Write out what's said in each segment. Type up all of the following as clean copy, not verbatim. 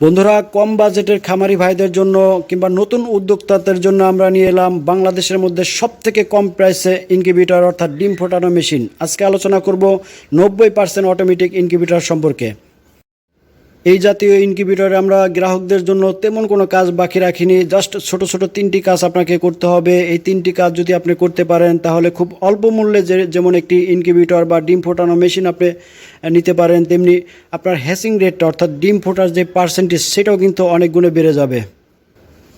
বন্ধুরা, কম বাজেটের খামারি ভাইদের জন্য কিংবা নতুন উদ্যোক্তাদের জন্য আমরা নিয়ে এলাম বাংলাদেশের মধ্যে সবথেকে কম প্রাইসে ইনকিউবেটর অর্থাৎ ডিম ফোটানো মেশিন। আজকে আলোচনা করব 90% অটোমেটিক ইনকিউবেটর সম্পর্কে। এই জাতীয় ইনকিউবেটরে আমরা গ্রাহকদের জন্য তেমন কোনো কাজ বাকি রাখিনি। জাস্ট ছোট ছোট 3টি কাজ আপনাকে করতে হবে। এই 3টি কাজ যদি আপনি করতে পারেন তাহলে খুব অল্প মূল্যে যেমন একটি ইনকিউবেটর বা ডিম ফোটানো মেশিন আপনি নিতে পারেন, তেমনি আপনার হ্যাচিং রেটটা অর্থাৎ ডিম ফোটার যে পার্সেন্টেজ সেটাও কিন্তু অনেক গুণে বেড়ে যাবে।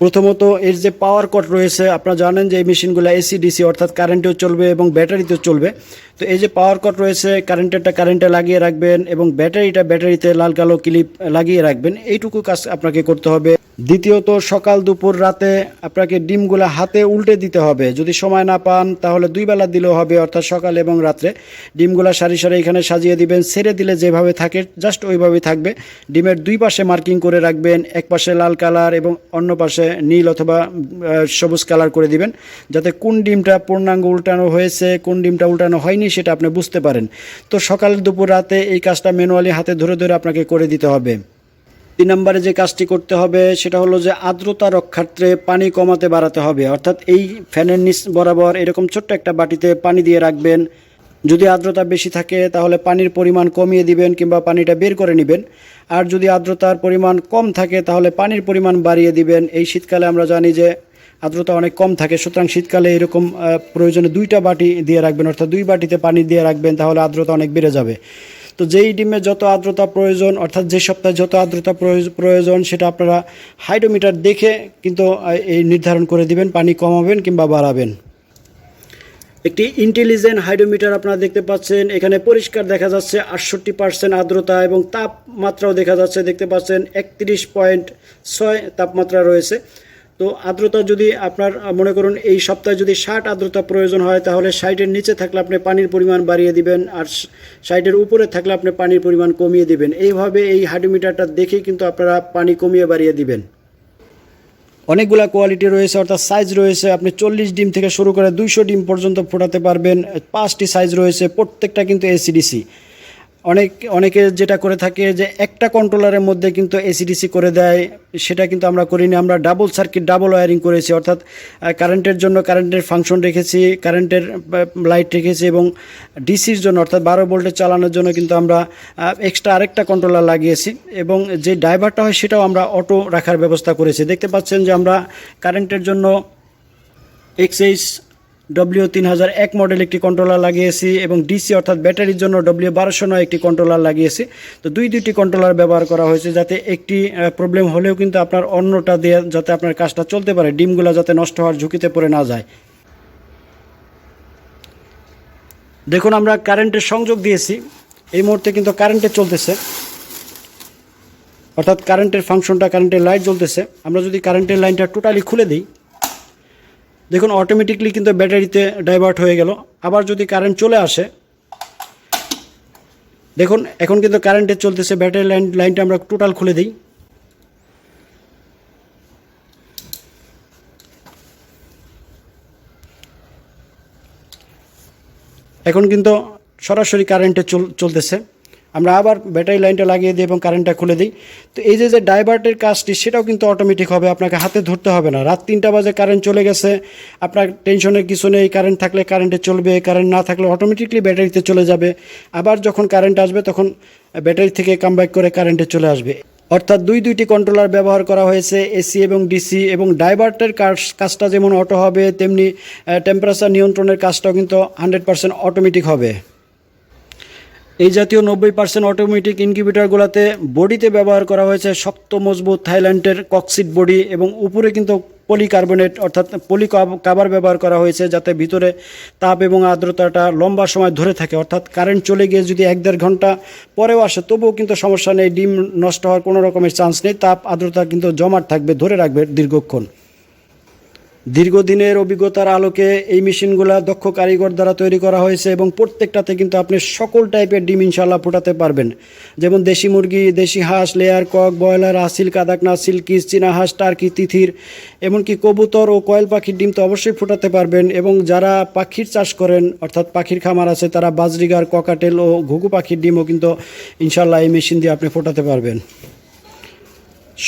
প্রথমত এর যে পাওয়ার কট রয়েছে, আপনারা জানেন যে এই মেশিনগুলো এসি ডিসি অর্থাৎ কারেন্টেও চলবে এবং ব্যাটারিতেও চলবে। তো এই যে পাওয়ার কট রয়েছে, কারেন্টেরটা কারেন্টে লাগিয়ে রাখবেন এবং ব্যাটারিতে লাল কালো ক্লিপ লাগিয়ে রাখবেন। এইটুকু কাজ আপনাকে করতে হবে। দ্বিতীয়ত, সকাল দুপুর রাতে আপনাকে ডিমগুলো হাতে উল্টে দিতে হবে। যদি সময় না পান তাহলে 2 বেলা দিলেও হবে, অর্থাৎ সকাল এবং রাত্রে। ডিমগুলো সারি সারি এখানে সাজিয়ে দিবেন। ছেড়ে দিলে যেভাবে থাকে জাস্ট ওইভাবেই থাকবে। ডিমের 2 পাশে মার্কিং করে রাখবেন, এক পাশে লাল কালার এবং অন্য পাশে নীল অথবা সবুজ কালার করে দিবেন, যাতে কোন ডিমটা পূর্ণাঙ্গ উল্টানো হয়েছে কোন ডিমটা উল্টানো হয়নি সেটা আপনি বুঝতে পারেন। তো সকাল দুপুর রাতে এই কাজটা ম্যানুয়ালি হাতে ধরে ধরে আপনাকে করে দিতে হবে। 3 নম্বরে যে কাজটি করতে হবে সেটা হলো যে আর্দ্রতা রক্ষার্থে পানি কমাতে বাড়াতে হবে। অর্থাৎ এই ফ্যানের নিচ বরাবর এরকম ছোট্ট একটা বাটিতে পানি দিয়ে রাখবেন। যদি আর্দ্রতা বেশি থাকে তাহলে পানির পরিমাণ কমিয়ে দিবেন কিংবা পানিটা বের করে নেবেন। আর যদি আর্দ্রতার পরিমাণ কম থাকে তাহলে পানির পরিমাণ বাড়িয়ে দিবেন। এই শীতকালে আমরা জানি যে আর্দ্রতা অনেক কম থাকে, সুতরাং শীতকালে এরকম প্রয়োজনে 2টা বাটি দিয়ে রাখবেন, অর্থাৎ 2 বাটিতে পানি দিয়ে রাখবেন, তাহলে আর্দ্রতা অনেক বেড়ে যাবে। তো যেই ডিমে যত আর্দ্রতা প্রয়োজন অর্থাৎ যে সপ্তাহে যত আর্দ্রতা প্রয়োজন সেটা আপনারা হাইড্রোমিটার দেখে কিন্তু এই নির্ধারণ করে দিবেন, পানি কমাবেন কিংবা বাড়াবেন। একটি ইন্টেলিজেন্ট হাইড্রোমিটার আপনারা দেখতে পাচ্ছেন, এখানে পরিষ্কার দেখা যাচ্ছে 68% আর্দ্রতা এবং তাপমাত্রাও দেখা যাচ্ছে, দেখতে পাচ্ছেন 31.6 তাপমাত্রা রয়েছে। তো আর্দ্রতা যদি আপনার মনে করুন এই সপ্তাহে যদি 60 আর্দ্রতা প্রয়োজন হয় তাহলে 60-এর নিচে থাকলে আপনি পানির পরিমাণ বাড়িয়ে দিবেন, আর 60-এর উপরে থাকলে আপনি পানির পরিমাণ কমিয়ে দিবেন। এইভাবে এই হাইড্রোমিটারটা দেখেই কিন্তু আপনারা পানি কমিয়ে বাড়িয়ে দিবেন। অনেকগুলা কোয়ালিটি রয়েছে অর্থাৎ সাইজ রয়েছে। আপনি 40 ডিম থেকে শুরু করে 200 ডিম পর্যন্ত ফোটাতে পারবেন। 5টি সাইজ রয়েছে, প্রত্যেকটা কিন্তু এসিডিসি। অনেকে যেটা করে থাকে যে একটা কন্ট্রোলারের মধ্যে কিন্তু এসিডিসি করে দেয়, সেটা কিন্তু আমরা করিনি। আমরা ডাবল সার্কিট ডাবল ওয়্যারিং করেছি, অর্থাৎ কারেন্টের জন্য কারেন্টের ফাংশন রেখেছি, কারেন্টের লাইট রেখেছি এবং ডিসির জন্য অর্থাৎ 12 ভোল্টে চালানোর জন্য কিন্তু আমরা এক্সট্রা আরেকটা কন্ট্রোলার লাগিয়েছি এবং যে ড্রাইভারটা হয় সেটাও আমরা অটো রাখার ব্যবস্থা করেছি। দেখতে পাচ্ছেন যে আমরা কারেন্টের জন্য XH-W3001 মডেল একটি কন্ট্রোলার লাগিয়েছি এবং ডিসি অর্থাৎ ব্যাটারির জন্য W1209 একটি কন্ট্রোলার লাগিয়েছি। তো দুইটি কন্ট্রোলার ব্যবহার করা হয়েছে যাতে একটি প্রবলেম হলেও কিন্তু আপনার অন্যটা দিয়ে যাতে আপনার কাজটা চলতে পারে, ডিমগুলো যাতে নষ্ট হওয়ার ঝুঁকিতে পড়ে না যায়। দেখুন, আমরা কারেন্টের সংযোগ দিয়েছি, এই মুহূর্তে কিন্তু কারেন্টে চলতেছে, অর্থাৎ কারেন্টের ফাংশনটা কারেন্টের লাইট জ্বলতেছে। আমরা যদি কারেন্টের লাইনটা টোটালি খুলে দিই, দেখুন অটোমেটিকলি কিন্তু ব্যাটারিতে ডাইভার্ট হয়ে গেল। আবার যদি কারেন্ট চলে আসে, দেখুন এখন কিন্তু কারেন্টে চলতেছে, ব্যাটারি লাইনটা আমরা টোটাল খুলে দিই। এখন কিন্তু সরাসরি কারেন্টে চলতেছে। আমরা আবার ব্যাটারি লাইনটা লাগিয়ে দিই এবং কারেন্টটা খুলে দিই। তো এই যে ডাইভার্টের কাজটি সেটাও কিন্তু অটোমেটিক হবে, আপনাকে হাতে ধরতে হবে না। রাত 3টা বাজে কারেন্ট চলে গেছে, আপনার টেনশনের কিছু নেই। কারেন্ট থাকলে কারেন্টে চলবে, কারেন্ট না থাকলে অটোমেটিকলি ব্যাটারিতে চলে যাবে। আবার যখন কারেন্ট আসবে তখন ব্যাটারি থেকে কামব্যাক করে কারেন্টে চলে আসবে। অর্থাৎ দুইটি কন্ট্রোলার ব্যবহার করা হয়েছে, এসি এবং ডিসি। এবং ডাইভার্টের কাজটা যেমন অটো হবে তেমনি টেম্পারেচার নিয়ন্ত্রণের কাজটাও কিন্তু 100% অটোমেটিক হবে। এই জাতীয় 90% অটোমেটিক ইনকিউবেটরগুলোতে বডিতে ব্যবহার করা হয়েছে শক্ত মজবুত থাইল্যান্ডের কক্সিট বডি এবং উপরে কিন্তু পলিকার্বনেট অর্থাৎ কাভার ব্যবহার করা হয়েছে, যাতে ভিতরে তাপ এবং আর্দ্রতাটা লম্বা সময় ধরে থাকে। অর্থাৎ কারেন্ট চলে গিয়ে যদি 1-1.5 ঘন্টা পরেও আসে তবুও কিন্তু সমস্যা নেই, ডিম নষ্ট হওয়ার কোনো রকমের চান্স নেই। তাপ আর্দ্রতা কিন্তু জমাট থাকবে, ধরে রাখবে দীর্ঘক্ষণ। দীর্ঘদিনের অভিজ্ঞতার আলোকে এই মেশিনগুলো দক্ষ কারিগর দ্বারা তৈরি করা হয়েছে এবং প্রত্যেকটাতে কিন্তু আপনি সকল টাইপের ডিম ইনশাল্লাহ ফোটাতে পারবেন। যেমন দেশি মুরগি, দেশি হাঁস, লেয়ার কক, ব্রয়লার, আসিল, কাদাকনা, সিল্কিস, চীনা হাঁস, টার্কি, তিথির, এমনকি কবুতর ও কয়েল পাখির ডিম তো অবশ্যই ফোটাতে পারবেন। এবং যারা পাখির চাষ করেন অর্থাৎ পাখির খামার আছে তারা বাজরিগার, ককাটেল ও ঘুঘু পাখির ডিমও কিন্তু ইনশাল্লাহ এই মেশিন দিয়ে আপনি ফোটাতে পারবেন।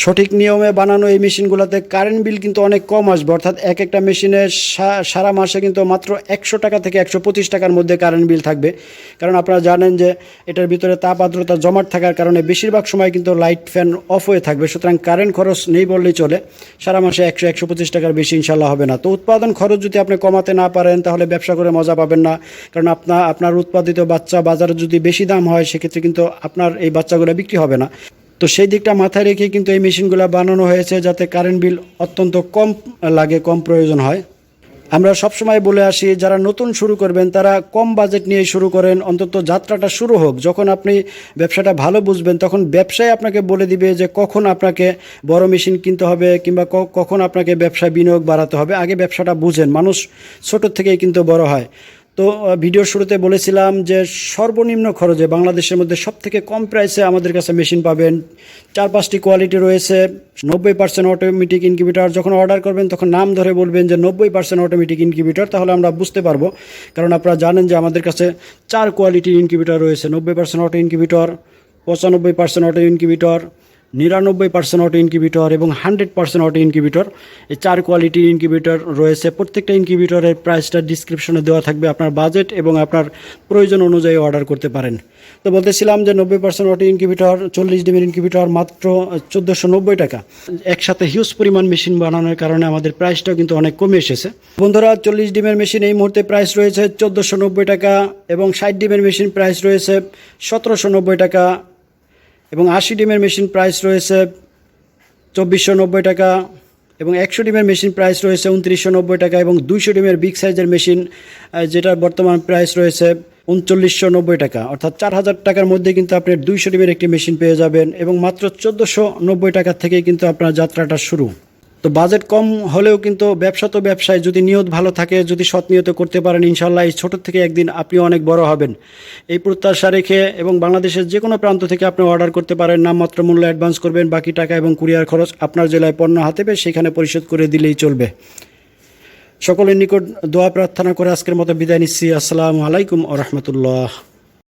সঠিক নিয়মে বানানো এই মেশিনগুলোতে কারেন্ট বিল কিন্তু অনেক কম আসবে, অর্থাৎ এক একটা মেশিনে সারা মাসে কিন্তু মাত্র 100 টাকা থেকে 125 টাকার মধ্যে কারেন্ট বিল থাকবে। কারণ আপনারা জানেন যে এটার ভিতরে তাপ আর্দ্রতা জমাট থাকার কারণে বেশিরভাগ সময় কিন্তু লাইট ফ্যান অফ হয়ে থাকবে, সুতরাং কারেন্ট খরচ নেই বললেই চলে। সারা মাসে 100-125 টাকার বেশি ইনশাল্লাহ হবে না। তো উৎপাদন খরচ যদি আপনি কমাতে না পারেন তাহলে ব্যবসা করে মজা পাবেন না। কারণ আপনার উৎপাদিত বাচ্চা বাজারে যদি বেশি দাম হয় সেক্ষেত্রে কিন্তু আপনার এই বাচ্চাগুলো বিক্রি হবে না। তো সেই দিকটা মাথায় রেখে কিন্তু এই মেশিনগুলো বানানো হয়েছে যাতে কারেন্ট বিল অত্যন্ত কম লাগে, কম প্রয়োজন হয়। আমরা সবসময় বলে আসি যারা নতুন শুরু করবেন তারা কম বাজেট নিয়ে শুরু করেন, অন্তত যাত্রাটা শুরু হোক। যখন আপনি ব্যবসাটা ভালো বুঝবেন তখন ব্যবসায় আপনাকে বলে দিবে যে কখন আপনাকে বড় মেশিন কিনতে হবে কিংবা কখন আপনাকে ব্যবসায় বিনিয়োগ বাড়াতে হবে। আগে ব্যবসাটা বুঝেন, মানুষ ছোট থেকেই কিন্তু বড় হয়। তো ভিডিওর শুরুতে বলেছিলাম যে সর্বনিম্ন খরচে বাংলাদেশের মধ্যে সবথেকে কম প্রাইসে আমাদের কাছে মেশিন পাবেন। 4-5টি কোয়ালিটি রয়েছে। 90% অটোমেটিক ইনকিউবেটর। যখন অর্ডার করবেন তখন নাম ধরে বলবেন যে 90% অটোমেটিক ইনকিউবেটর, তাহলে আমরা বুঝতে পারবো। কারণ আপনারা জানেন যে আমাদের কাছে 4 কোয়ালিটির ইনকিউবেটর রয়েছে: 90% auto incubator, 95% auto incubator, 99% auto incubator এবং 100% অটো ইনকিউবেটর। এই 4 কোয়ালিটির ইনকিউবেটর রয়েছে। প্রত্যেকটা ইনকিউবেটরের প্রাইসটা ডিসক্রিপশনে দেওয়া থাকবে, আপনার বাজেট এবং আপনার প্রয়োজন অনুযায়ী অর্ডার করতে পারেন। তো বলতেছিলাম যে 90% অটো ইনকিউবেটর 40 ডিমের ইনকিউবেটর মাত্র 1490 টাকা। একসাথে হিউজ পরিমাণ মেশিন বানানোর কারণে আমাদের প্রাইসটাও কিন্তু অনেক কমে এসেছে। বন্ধুরা, 40 ডিমের মেশিন এই মুহূর্তে প্রাইস রয়েছে 1490 টাকা এবং 60 ডিমের মেশিন প্রাইস রয়েছে 1790 টাকা এবং 80 ডিমের মেশিন প্রাইস রয়েছে 2490 টাকা এবং 100 ডিমের মেশিন প্রাইস রয়েছে 2990 টাকা এবং 200 ডিমের বিগ সাইজের মেশিন যেটার বর্তমান প্রাইস রয়েছে 3990 টাকা। অর্থাৎ 4000 টাকার মধ্যে কিন্তু আপনি 200 ডিমের একটি মেশিন পেয়ে যাবেন এবং মাত্র 1490 টাকা থেকেই কিন্তু আপনার যাত্রাটা শুরু। তো বাজেট কম হলেও কিন্তু ব্যবসা তো ব্যবসায়, যদি নিয়ত ভালো থাকে, যদি সৎ নিয়তে করতে পারেন, ইনশাল্লাহ এই ছোট থেকে একদিন আপনি অনেক বড় হবেন এই প্রত্যাশা রেখে। এবং বাংলাদেশের যে কোনো প্রান্ত থেকে আপনি অর্ডার করতে পারেন। নামমাত্র মূল্য অ্যাডভান্স করবেন, বাকি টাকা এবং কুরিয়ার খরচ আপনার জেলায় পণ্য হাতে পেয়ে সেখানে পরিশোধ করে দিলেই চলবে। সকলের নিকট দোয়া প্রার্থনা করে আজকের মতো বিদায় নিচ্ছি। আসসালামু আলাইকুম ওয়া রাহমাতুল্লাহ।